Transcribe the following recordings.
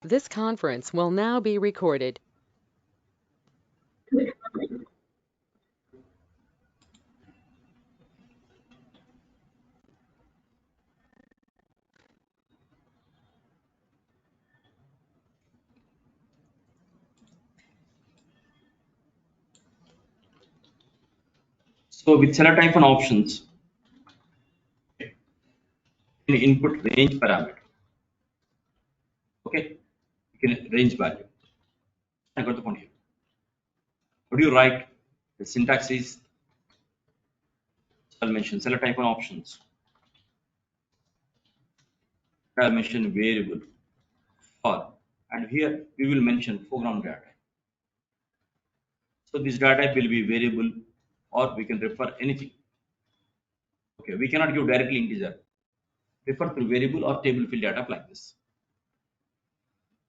This conference will now be recorded. So with select hyphen options, you can input range parameter. Okay, you can range value. I got the point here. How do you write? The syntax is I'll mention select hyphen options. I'll mention variable for, and here we will mention foreground data. So this data will be variable, or we can refer anything. Okay, we cannot give directly integer. Refer to variable or table field data like this.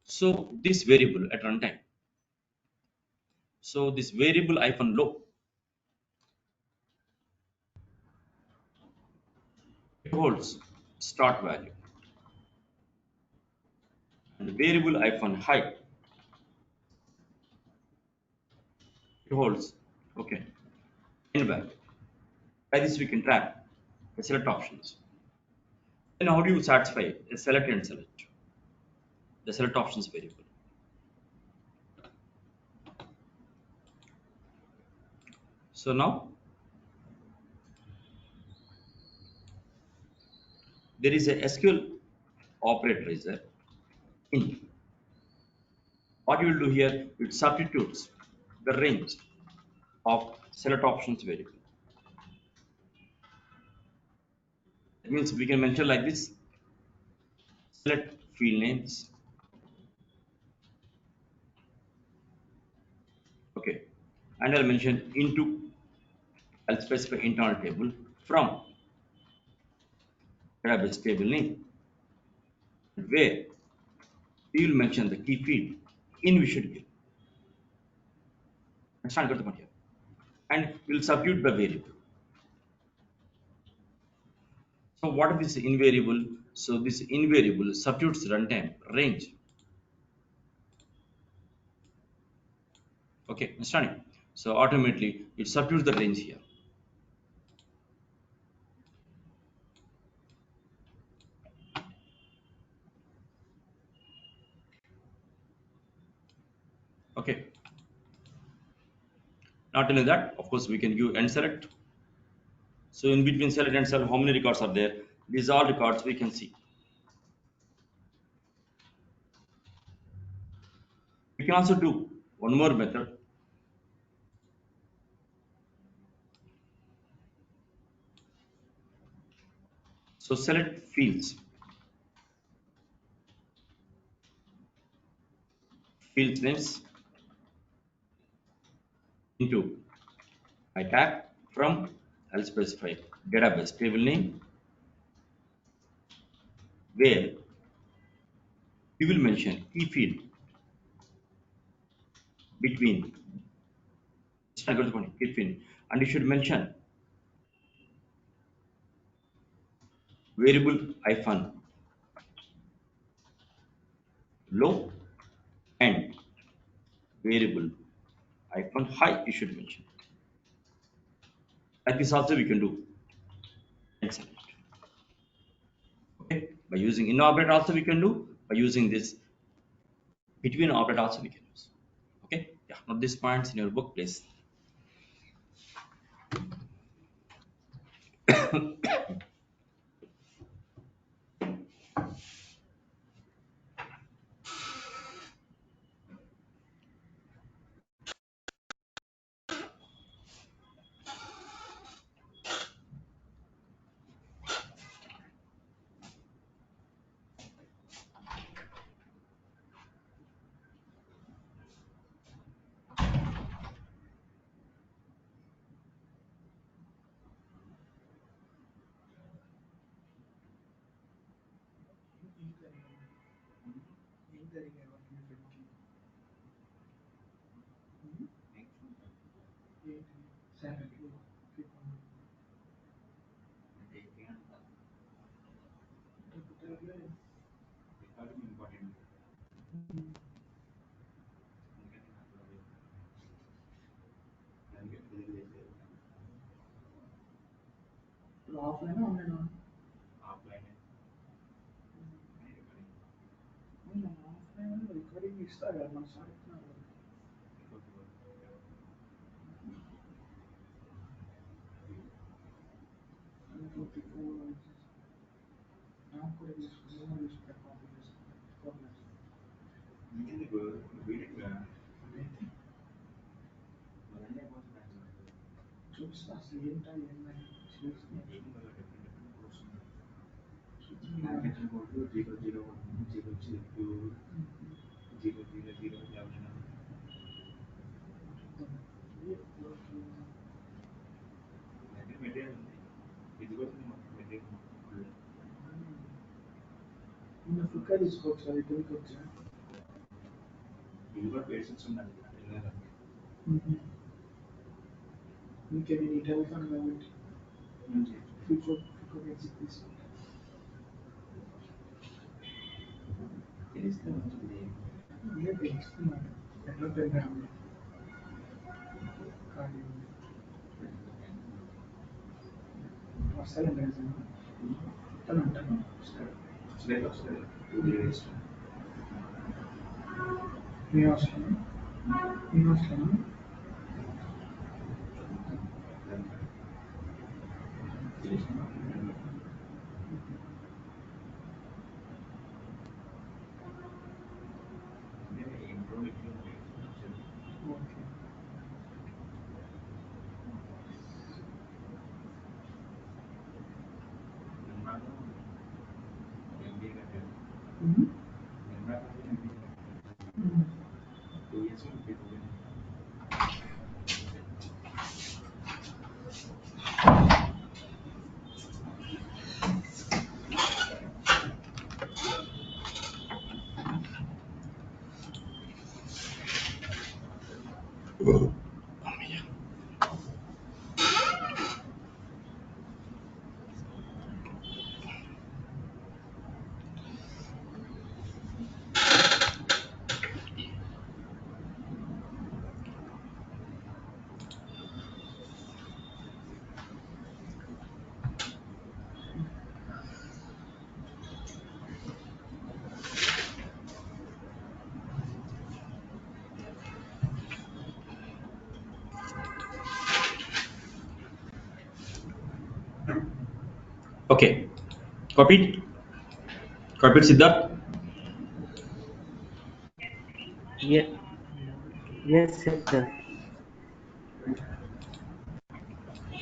So this variable at runtime. So this variable hyphen low, it holds start value, and variable hyphen high, it holds okay end value. By this we can track the select options. Then how do you satisfy a select and select the select options variable? So now there is a SQL operator is there. In what you will do here, it substitutes the range of select options variable. That means we can mention like this: select field names. Okay, and I'll mention into. I'll specify internal table from database table name, where we will mention the key field in we should give. Understand? Got the point here. And we'll substitute the variable. So what is this invariable? So this invariable substitutes runtime range. Okay, understanding? So automatically it substitutes the range here. Okay. Not only that, of course, we can give end select. So in between select and select, how many records are there? These are all records we can see. We can also do one more method. So select fields. Fields names into I tag from I'll specify database table name, where we will mention key field between key field, and you should mention variable hyphen low and variable hyphen high you should mention. Like this also we can do and select. Okay, by using in operator also we can do, by using this between operator also we can use. Okay, yeah, note these points in your book, please. Offline online offline recovering ఇస్తారు కదా మన sir ఇస్తున్నారు కదా. 144 నాకు కూడా తీసుకున్నాను చూస్తా అసలు ఏంటో ఏంటని నిన్న ఫుల్గా తీసుకోవచ్చు అది టెన్కి వచ్చా ఇంకే నేను ఇటు వెళ్తాను కాబట్టి ఫికో బేసిక్ తీసుకుంటాను ఇదే తెలుస్తున్నాను ఎట్లా తెలియదు కానీ వస్తాను అంటాను అంటాను మీ అవసరం మీ అవసరం okay Okay. Copied? Copied, Siddharth? Yeah. Yes, sir.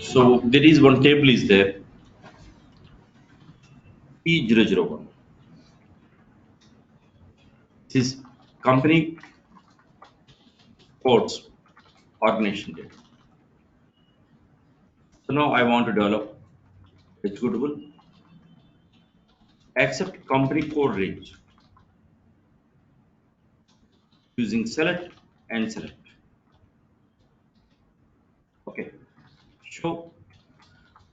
So there is one table is there, P001. This is company codes organization data. So now I want to develop executable accept company code range using select and select. Okay. Show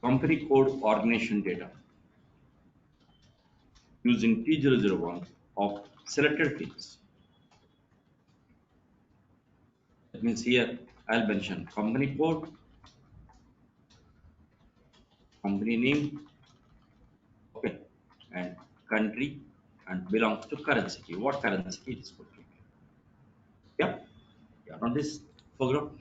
company code organization data using T001 of selected fields. That means here I'll mention company code, company name, okay, and country and belongs to currency key. What currency key is good? Yeah, yeah. On this program.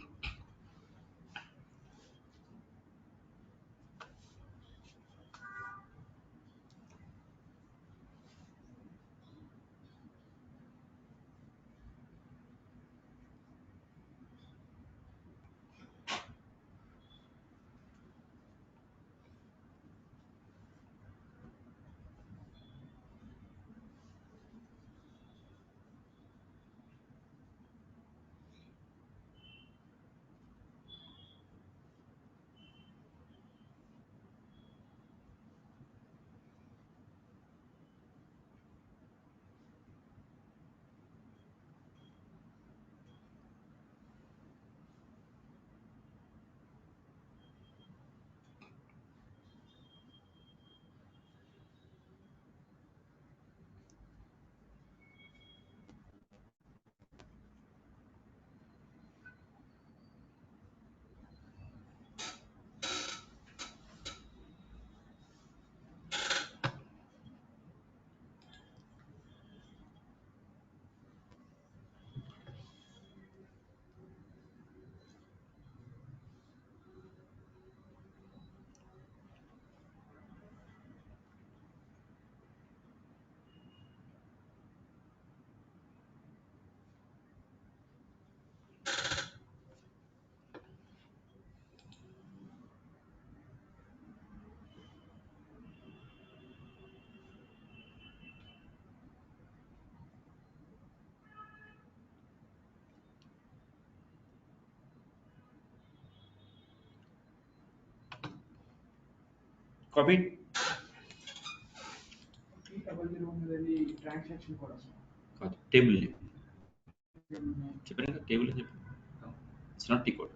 Copied. T00 transaction కూడా sir Table name. చెప్పాను కదా table అని చెప్పి. It's not T code.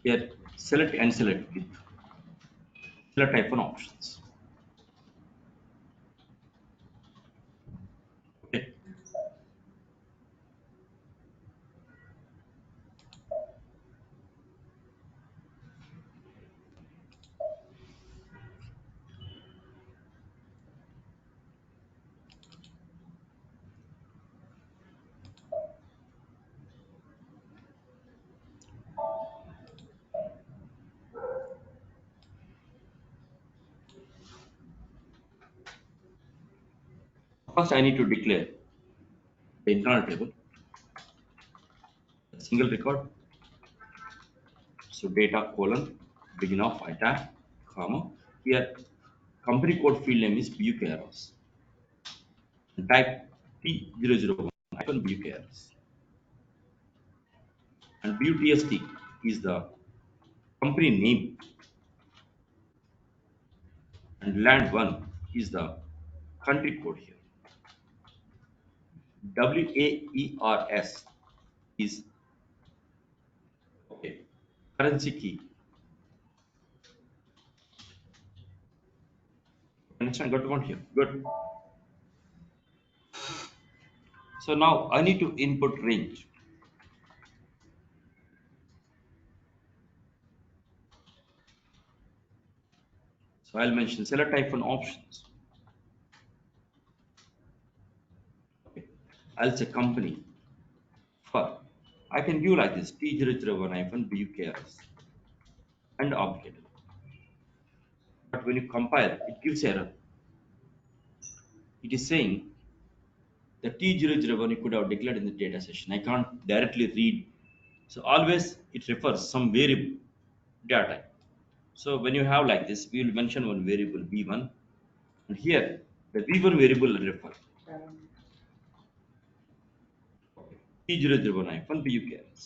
Here, select and select with select hyphen options. Okay. First, I need to declare the internal table, a single record. So data colon begin of item, comma. Here, company code field name is BUKRS. And type T001 hyphen BUKRS. And BUTST is the company name. And land 1 is the country code here. WAERS is okay, currency key. Understand? Got one here. Good. So now I need to input range. So I'll mention select hyphen options. Okay. I'll say company. For I can view like this T001 hyphen BUKRS and object. But when you compile, it gives error. It is saying the T001 you could have declared in the data session. I can't directly read. So always it refers some variable data type. So when you have like this, we will mention one variable v1, and here the v1 variable will refer T001 hyphen BUKRS.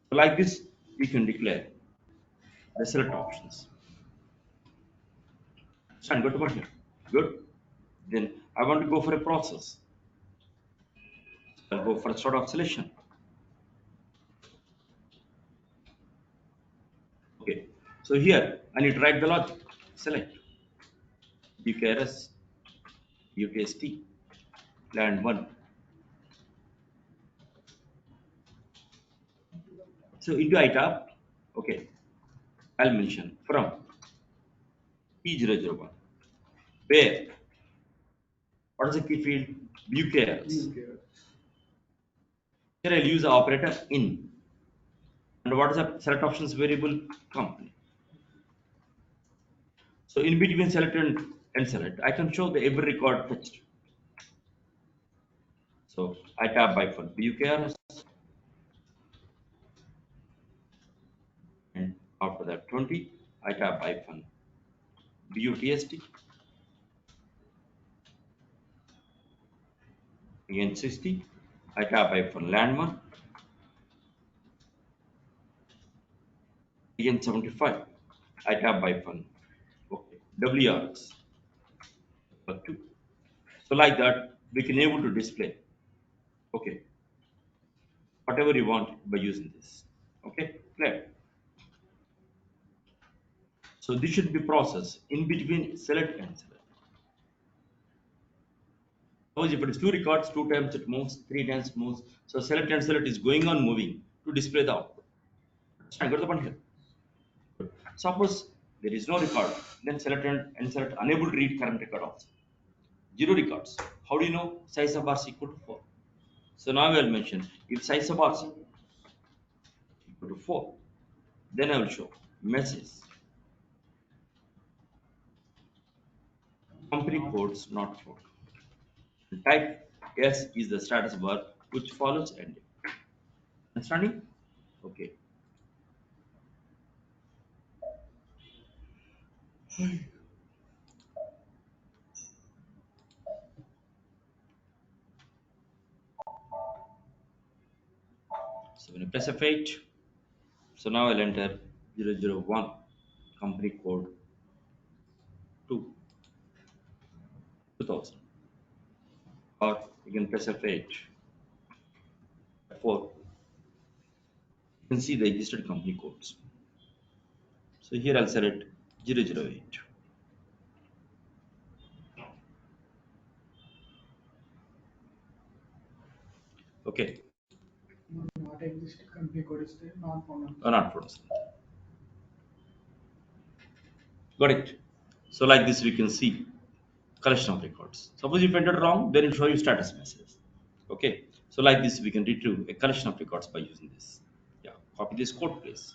So like this, we can declare the select options. Fine, good about here. Good. Then I want to go for a process. I'll go for a sort of selection. Okay. So here I need to write the logic. Select BUKRS, UTST, land 1. So into itab, okay, I'll mention from T001. Where? What is the key field? BUKRS. Here I'll use the operator in. And what is the select options variable? Company. So in between select and select, I can show the every record fetched. So I tab by for BUKRS, and after that 20, I tab by for BUTST, again 60, I tab by for land 1, again 75, I tab by for okay, WRX for 2. So like that, we can able to display okay whatever you want by using this. Okay, clear. So this should be processed in between select and select. Suppose if it is two records, two times it moves, three times moves. So select and select is going on moving to display the output. I got the point here. Suppose there is no record, then select and select unable to read current record also. Zero records. How do you know size of bars equal to 4? So now I will mention if size of bars equal to 4, then I will show message company codes not found. Type S is the status bar which follows ending. Understanding? Okay. So when you press F8, so now I'll enter 001 company code 2 2000. Or you can press F8, F4. You can see the registered company codes. So here I'll select 008. Okay, Not existing company code is there, not found. not for us. Got it. So like this we can see collection of records. Suppose if entered wrong, then it show you status message. Okay. So like this we can retrieve a collection of records by using this. Yeah. Copy this code please.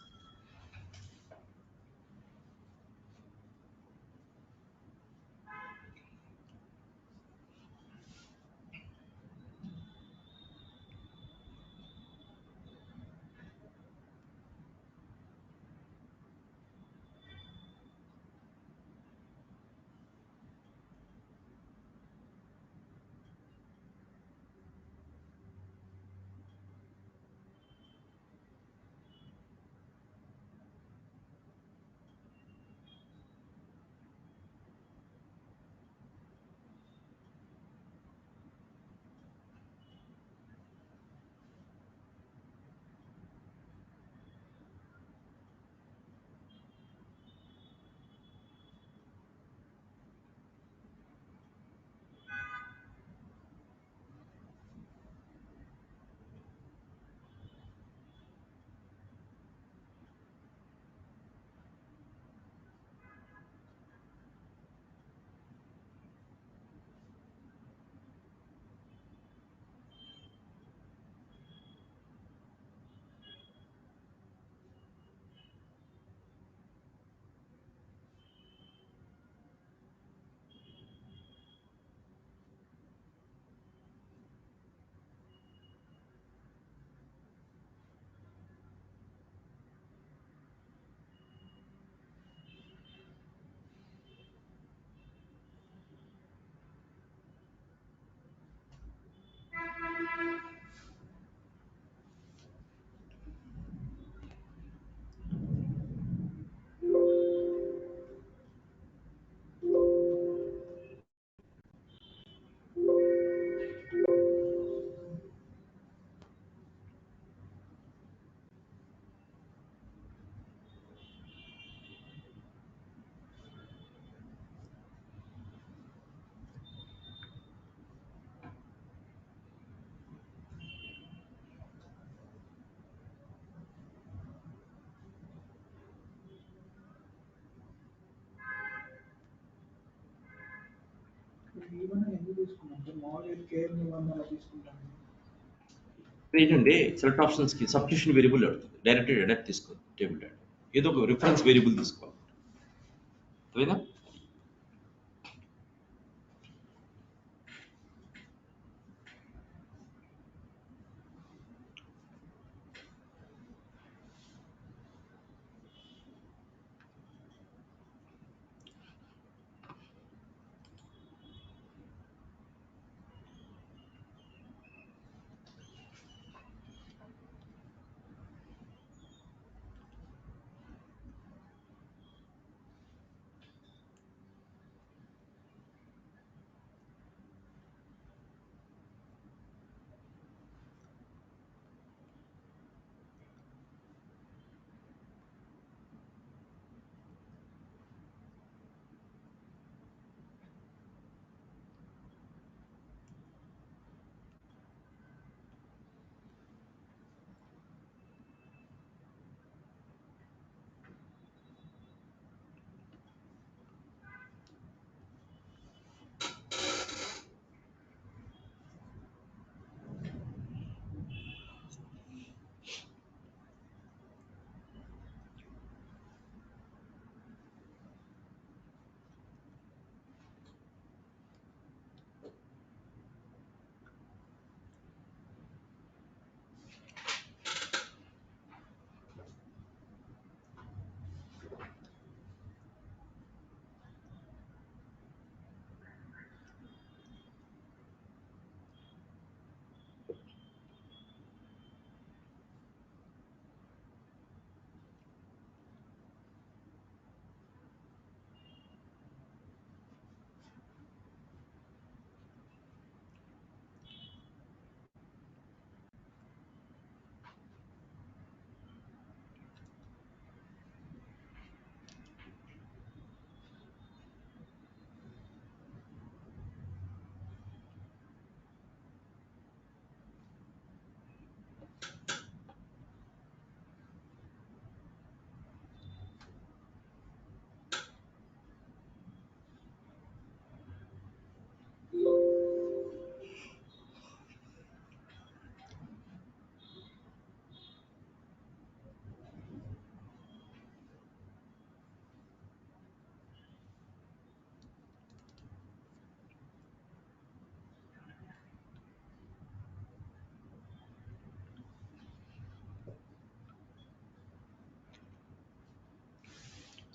Even ఎందుకు తీసుకున్నాం మామూలుగా care నిబంధనలు తీసుకుంటాను. ఏంటంటే select options కి substitution variable అడుగుతుంది direct direct తీసుకో table data ఏదో ఒక రిఫరెన్స్ వేరియబుల్ తీసుకోవాలి అర్థమైందా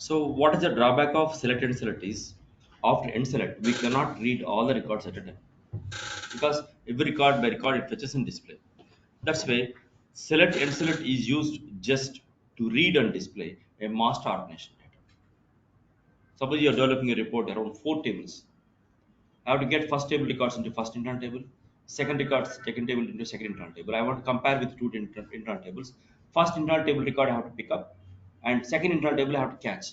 So what is the drawback of select and select is after end select we cannot read all the records at a time because every record by record it fetches and display. That's why select and select is used just to read and display a master ordination data. Suppose you are developing a report around 4 tables. I have to get first table records into first internal table, second records second table into second internal table. I want to compare with two internal tables. First internal table record I have to pick up, and second internal table I have to catch.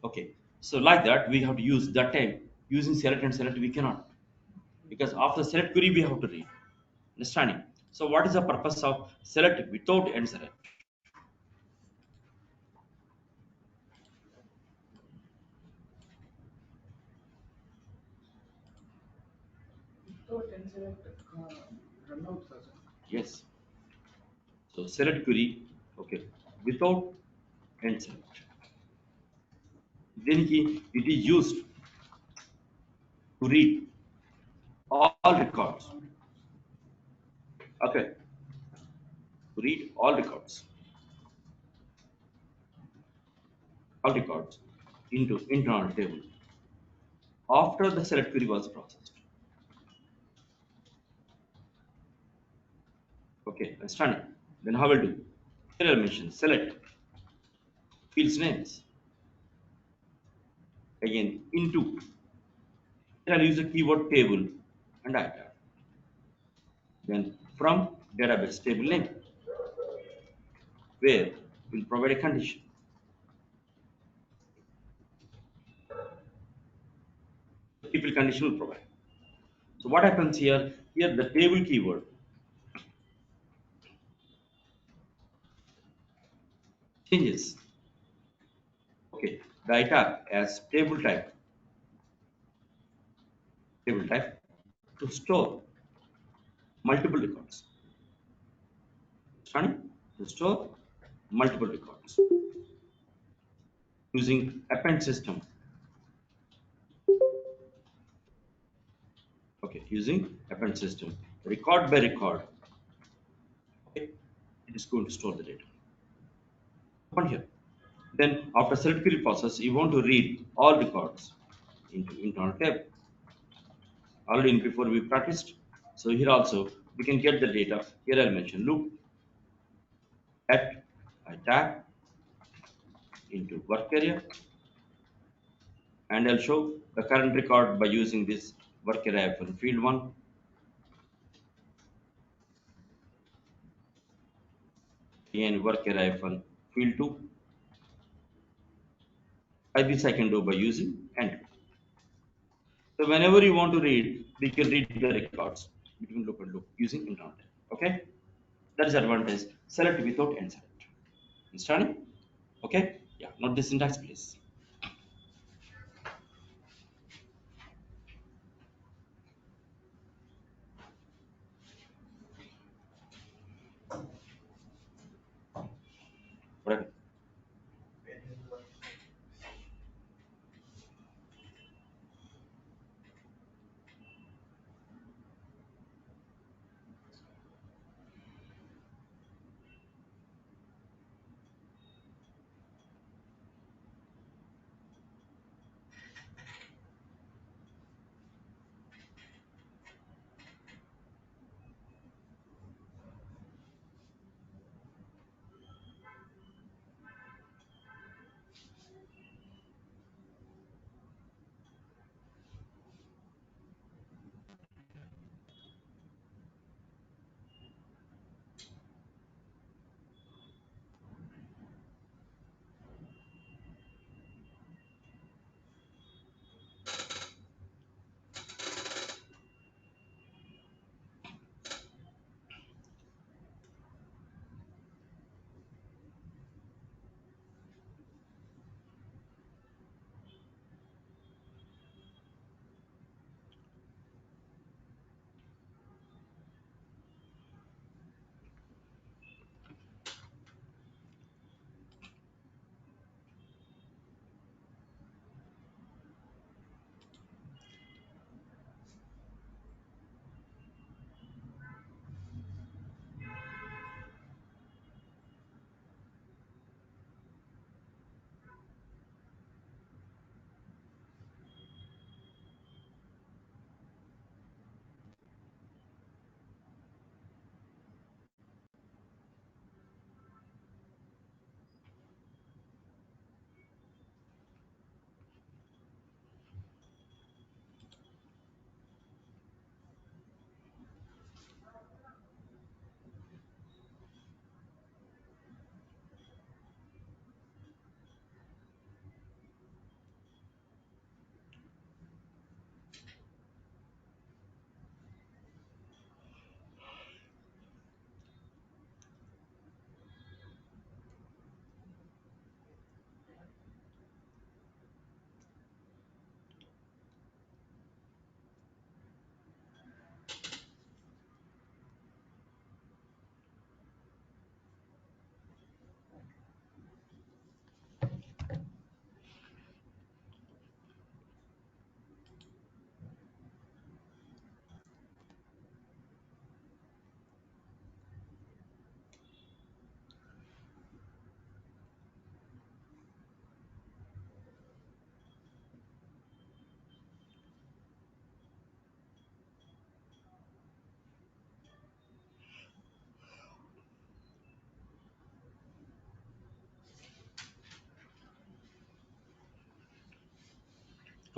Okay, so like that we have to use that time using select and select we cannot because after select query we have to read. Understanding? So what is the purpose of select without end select? So ten select run out sir. Yes. So select query, okay, without end select. Then it is used to read all records. Okay, to read all records into internal table after the select query was processed. Okay, understanding. Then how will do? Here I mention select fields names again into. Here I'll use the keyword table and item. Then from database table name where we'll provide a condition. People condition will provide. So what happens here? Here the table keyword changes. Okay, the item as table type to store multiple records. Understanding? To store multiple records using append system. Okay, using append system, record by record. Okay, it is going to store the data. On here. Then after select query process, you want to read all records into internal table. Already in before we practiced. So here also we can get the data. Here I'll mention loop at I tag into work area and I'll show the current record by using this work area for field 1 and work area for field 2. This I can do by using enter. So whenever you want to read, we can read the records between loop and loop using internal table. Okay, that is advantage. Select without end select. Understanding? Okay, yeah. Note this syntax, please. Whatever.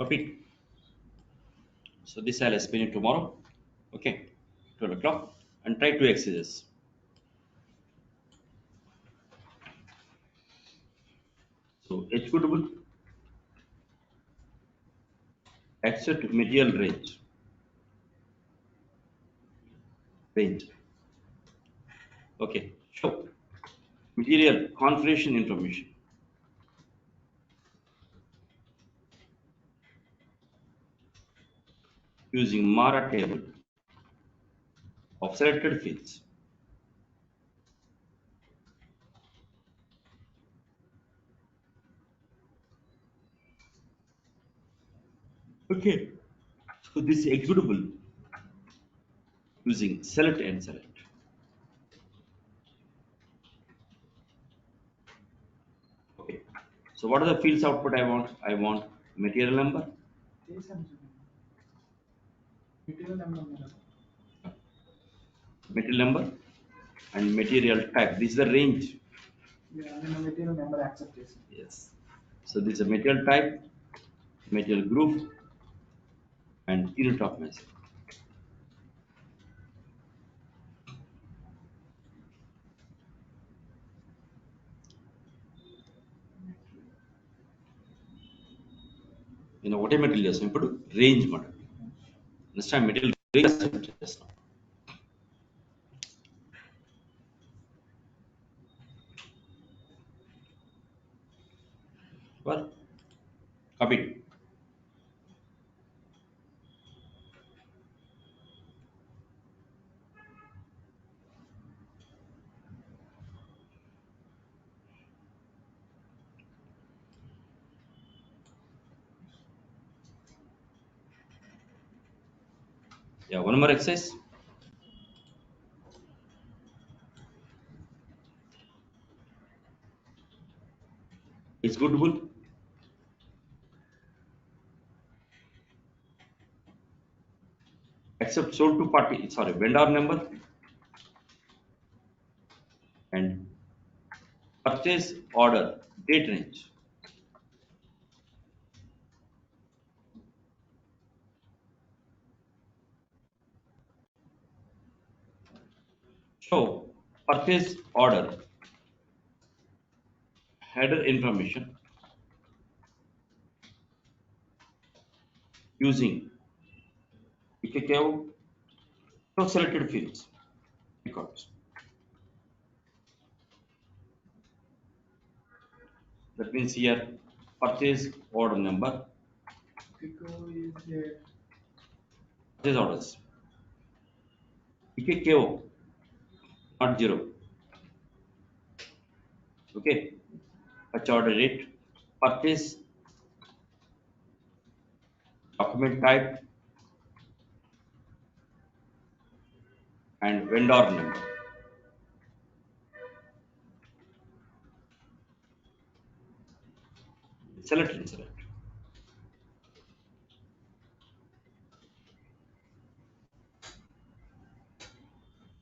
Copy. So this I'll explain it tomorrow. Okay, 12 o'clock, and try two exercises. So executable, accept material range. Okay, show material configuration information using Mara table of selected fields. Okay, so this is executable using select and select. Okay, so what are the fields output I want? I want material number, చేశాను చూడండి. Material number ఉంది కదా. material number, and material type. This is the range. నేను material number accept చేశాను. Yes. So this is a material type, material group, and unit of measure. ఒకటే material చేస్తాం ఇప్పుడు range మాట నెక్స్ట్ టైం మెటీరియల్ రేంజ్ చేస్తాం copy Yeah, one more exercise. It's good. Except sold to party, sorry, vendor number and purchase order date range. Show purchase order header information using EKKO from selected fields records. That means here purchase order number, Pico is there. purchase orders. EKKO, not 0. Okay. Purchase order date, purchase document type, and vendor number. Select and select.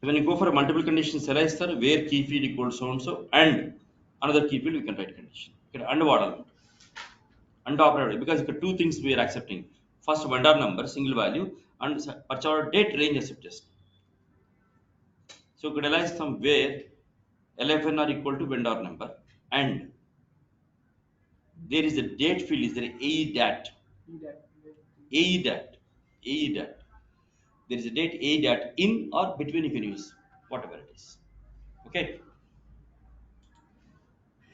When you go for a multiple condition serializer, where key field equals so and so, and another key field, we can write condition. Okay, and what and operator, because two things we are accepting. First, vendor number, single value, and purchase order date range accept just. So you could realize from where LFN are equal to vendor number, and there is a date field, is there AE dat. AE dat. AE dat. There is a date AE dat in or between, you can use whatever it is. Okay.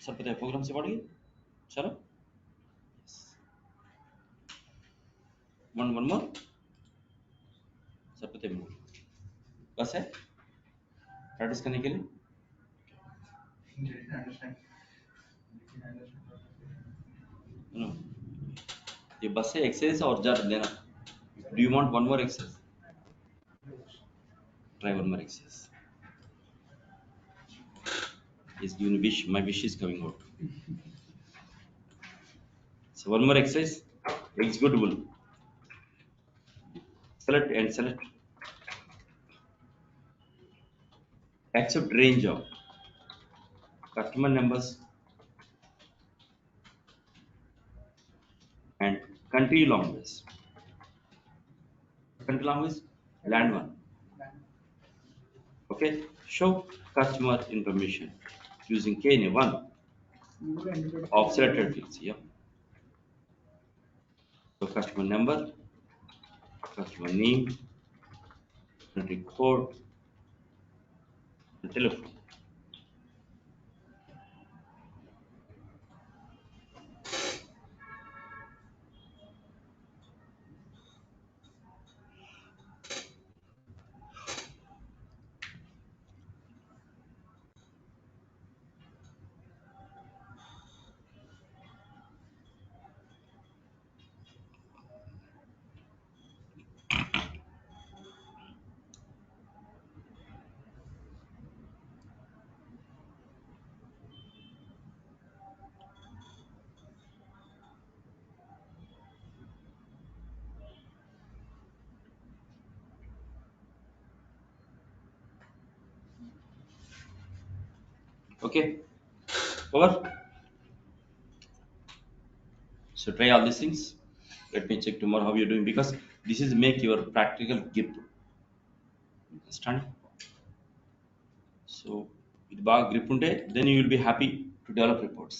Sir पता है programme से पढ़िए चलो one more sir पता है बस है practice करने के लिए नो ये बस है एक्सरसाइज और ज़्यादा लेना do you want one more exercise try one more exercise is you wish my wish is coming out so one more exercise executable select and select accept range of customer numbers and country language. Country language, land one. Okay, show customer information using KNA1 of selected fields. Yeah. So customer number, customer name, country code, and telephone. Okay, over. So try all these things. Let me check tomorrow how you're doing because this is make your practical grip. Understand? So with బాగా grip ఉంటే then you will be happy to develop reports.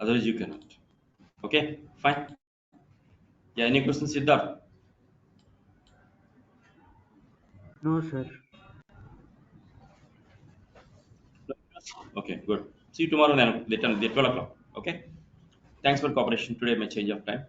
Otherwise you cannot. Okay, fine. Yeah, any questions, Siddharth? No, sir. Okay, good. See you tomorrow then at 12 o'clock. Okay. Thanks for cooperation. Today my change of time.